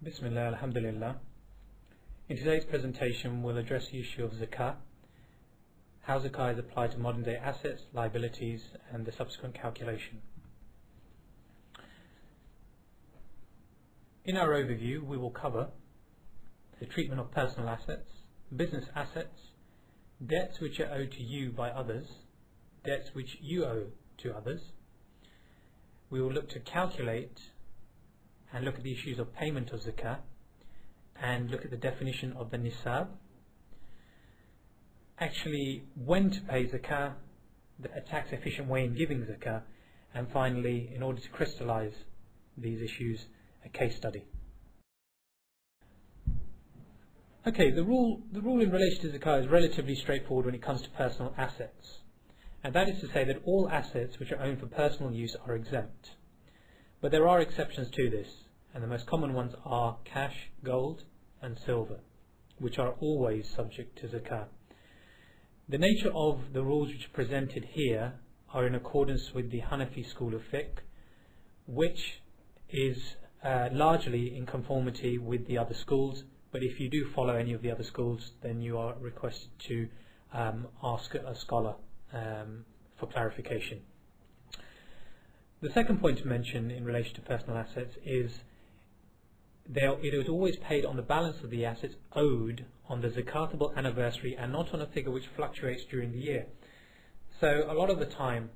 Bismillah, alhamdulillah. In today's presentation we'll address the issue of Zakah, how Zakah is applied to modern day assets, liabilities and the subsequent calculation. In our overview we will cover the treatment of personal assets, business assets, debts which are owed to you by others, debts which you owe to others. We will look to calculate and look at the issues of payment of Zakah and look at the definition of the nisab, actually when to pay Zakah, a tax efficient way in giving Zakah, and finally, in order to crystallize these issues, a case study. Okay, the rule in relation to Zakah is relatively straightforward when it comes to personal assets, and that is to say that all assets which are owned for personal use are exempt. But there are exceptions to this, and the most common ones are cash, gold and silver, which are always subject to Zakah. The nature of the rules which are presented here are in accordance with the Hanafi school of fiqh, which is largely in conformity with the other schools, but if you do follow any of the other schools then you are requested to ask a scholar for clarification. The second point to mention in relation to personal assets is it is always paid on the balance of the assets owed on the zakatable anniversary and not on a figure which fluctuates during the year. So a lot of the time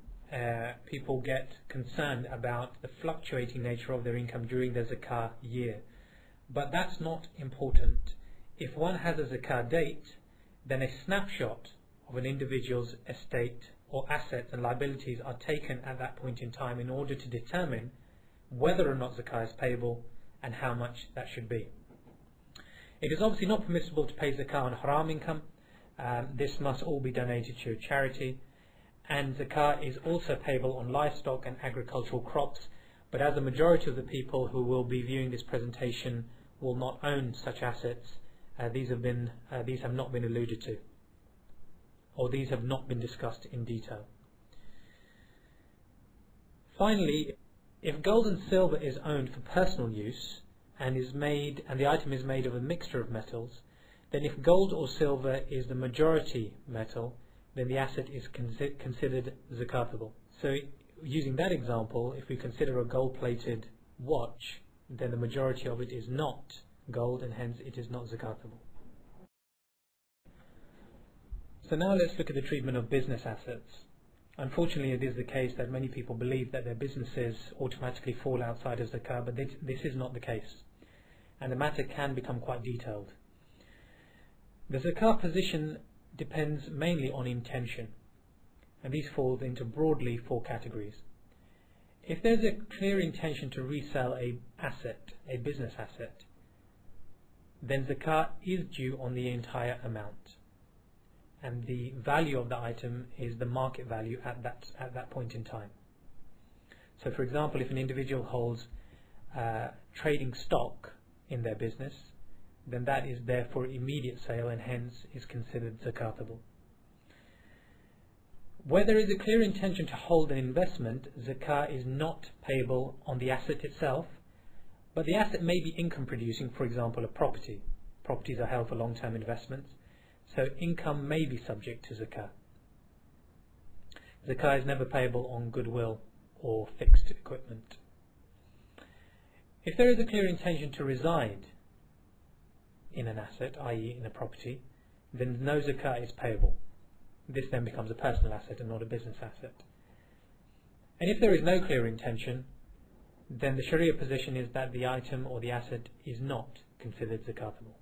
people get concerned about the fluctuating nature of their income during their zakah year, but that's not important. If one has a zakah date, then a snapshot of an individual's estate or assets and liabilities are taken at that point in time in order to determine whether or not Zakah is payable and how much that should be. It is obviously not permissible to pay Zakah on haram income. This must all be donated to a charity, and Zakah is also payable on livestock and agricultural crops, but as the majority of the people who will be viewing this presentation will not own such assets, these have not been alluded to, or these have not been discussed in detail. Finally, if gold and silver is owned for personal use and the item is made of a mixture of metals, then if gold or silver is the majority metal, then the asset is considered zakatable. So using that example, if we consider a gold-plated watch, then the majority of it is not gold and hence it is not zakatable. So now let's look at the treatment of business assets. Unfortunately, it is the case that many people believe that their businesses automatically fall outside of Zakah, but this is not the case, and the matter can become quite detailed. The Zakah position depends mainly on intention, and these fall into broadly 4 categories. If there's a clear intention to resell a business asset, then Zakah is due on the entire amount, and the value of the item is the market value at that point in time. So for example, if an individual holds trading stock in their business, then that is there for immediate sale and hence is considered zakatable. Where there is a clear intention to hold an investment, Zakah is not payable on the asset itself, but the asset may be income producing, for example a property. Properties are held for long-term investments, so income may be subject to Zakah. Zakah is never payable on goodwill or fixed equipment. If there is a clear intention to reside in an asset, i.e. in a property, then no Zakah is payable. This then becomes a personal asset and not a business asset. And if there is no clear intention, then the Sharia position is that the item or the asset is not considered zakatable.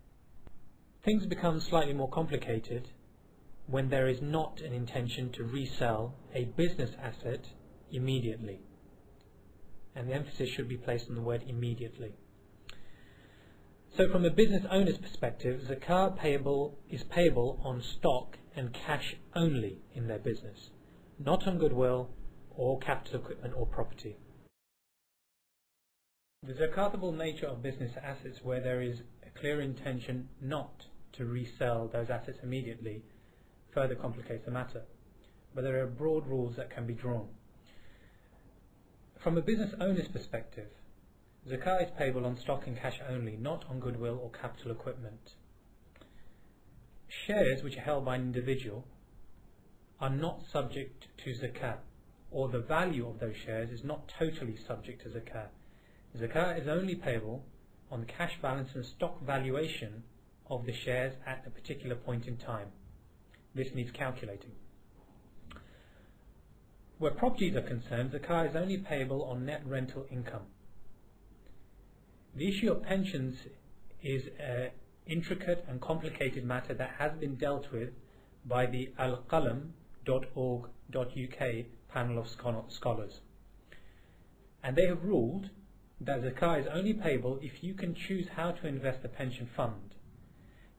Things become slightly more complicated when there is not an intention to resell a business asset immediately, and the emphasis should be placed on the word immediately. So from a business owner's perspective, Zakah is payable on stock and cash only in their business, not on goodwill or capital equipment or property. The zakatable nature of business assets, where there is a clear intention not to resell those assets immediately, further complicates the matter, but there are broad rules that can be drawn. From a business owner's perspective, Zakah is payable on stock and cash only, not on goodwill or capital equipment. Shares which are held by an individual are not subject to Zakah, or the value of those shares is not totally subject to Zakah. Zakah is only payable on the cash balance and stock valuation of the shares at a particular point in time. This needs calculating. Where properties are concerned, Zakah is only payable on net rental income. The issue of pensions is an intricate and complicated matter that has been dealt with by the alqalam.org.uk panel of scholars. And they have ruled that Zakah is only payable if you can choose how to invest the pension fund.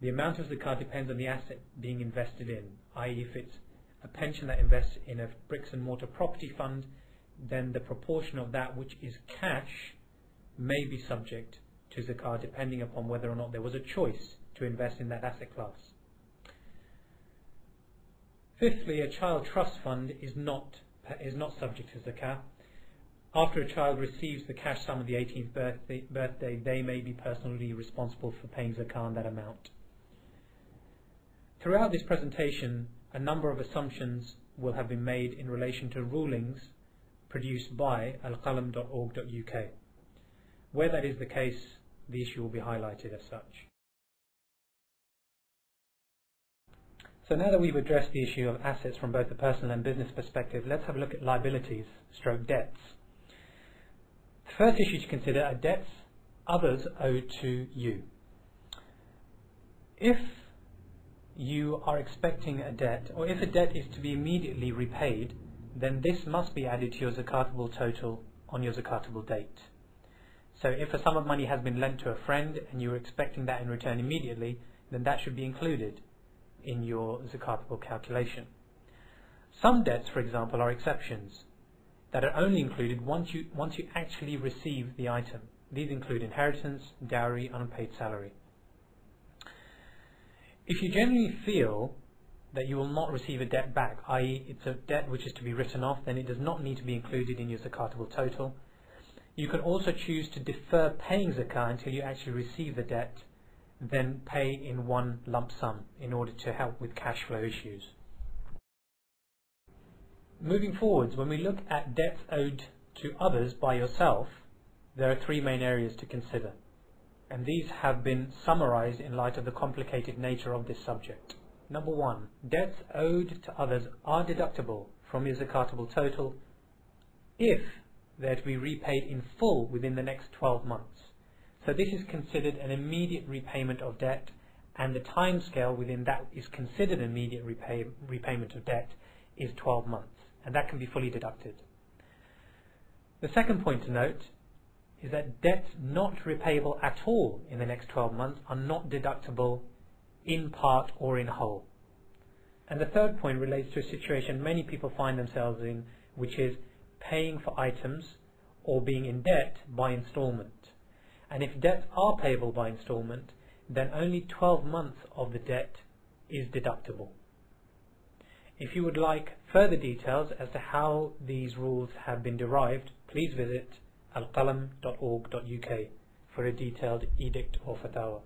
The amount of Zakah depends on the asset being invested in, i.e. if it's a pension that invests in a bricks and mortar property fund, then the proportion of that which is cash may be subject to Zakah depending upon whether or not there was a choice to invest in that asset class. Fifthly, a child trust fund is not subject to Zakah. After a child receives the cash sum of the 18th birthday, they may be personally responsible for paying Zakah on that amount. Throughout this presentation, a number of assumptions will have been made in relation to rulings produced by alqalam.org.uk. Where that is the case, the issue will be highlighted as such. So now that we've addressed the issue of assets from both the personal and business perspective, let's have a look at liabilities, stroke debts. The first issue to consider are debts others owe to you. If you are expecting a debt, or if a debt is to be immediately repaid, then this must be added to your zakatable total on your zakatable date. So if a sum of money has been lent to a friend and you're expecting that in return immediately, then that should be included in your zakatable calculation. Some debts, for example, are exceptions that are only included once you actually receive the item. These include inheritance, dowry, unpaid salary. If you genuinely feel that you will not receive a debt back, i.e. it's a debt which is to be written off, then it does not need to be included in your zakatable total. You can also choose to defer paying zakah until you actually receive the debt, then pay in one lump sum in order to help with cash flow issues. Moving forwards, when we look at debts owed to others by yourself, there are three main areas to consider, and these have been summarized in light of the complicated nature of this subject. Number one, debts owed to others are deductible from your zakatable total if they're to be repaid in full within the next 12 months. So this is considered an immediate repayment of debt, and the time scale within that is considered immediate repayment of debt is 12 months, and that can be fully deducted. The second point to note is that debts not repayable at all in the next 12 months are not deductible in part or in whole. And the third point relates to a situation many people find themselves in, which is paying for items or being in debt by installment. And if debts are payable by installment, then only 12 months of the debt is deductible. If you would like further details as to how these rules have been derived, please visit alqalam.org.uk for a detailed edict or fatwa.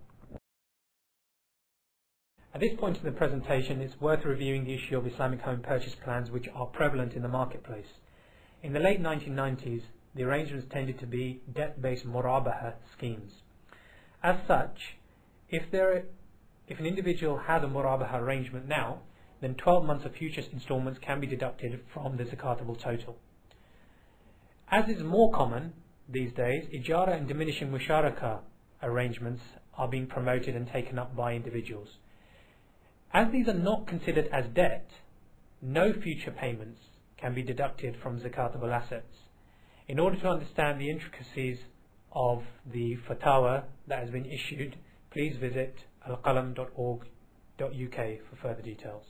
At this point in the presentation, it's worth reviewing the issue of Islamic home purchase plans which are prevalent in the marketplace. In the late 1990s, the arrangements tended to be debt-based murabaha schemes. As such, if an individual has a murabaha arrangement now, then 12 months of future installments can be deducted from the zakatable total. As is more common these days, ijara and diminishing musharaka arrangements are being promoted and taken up by individuals. As these are not considered as debt, no future payments can be deducted from zakatable assets. In order to understand the intricacies of the fatwa that has been issued, please visit alqalam.org.uk for further details.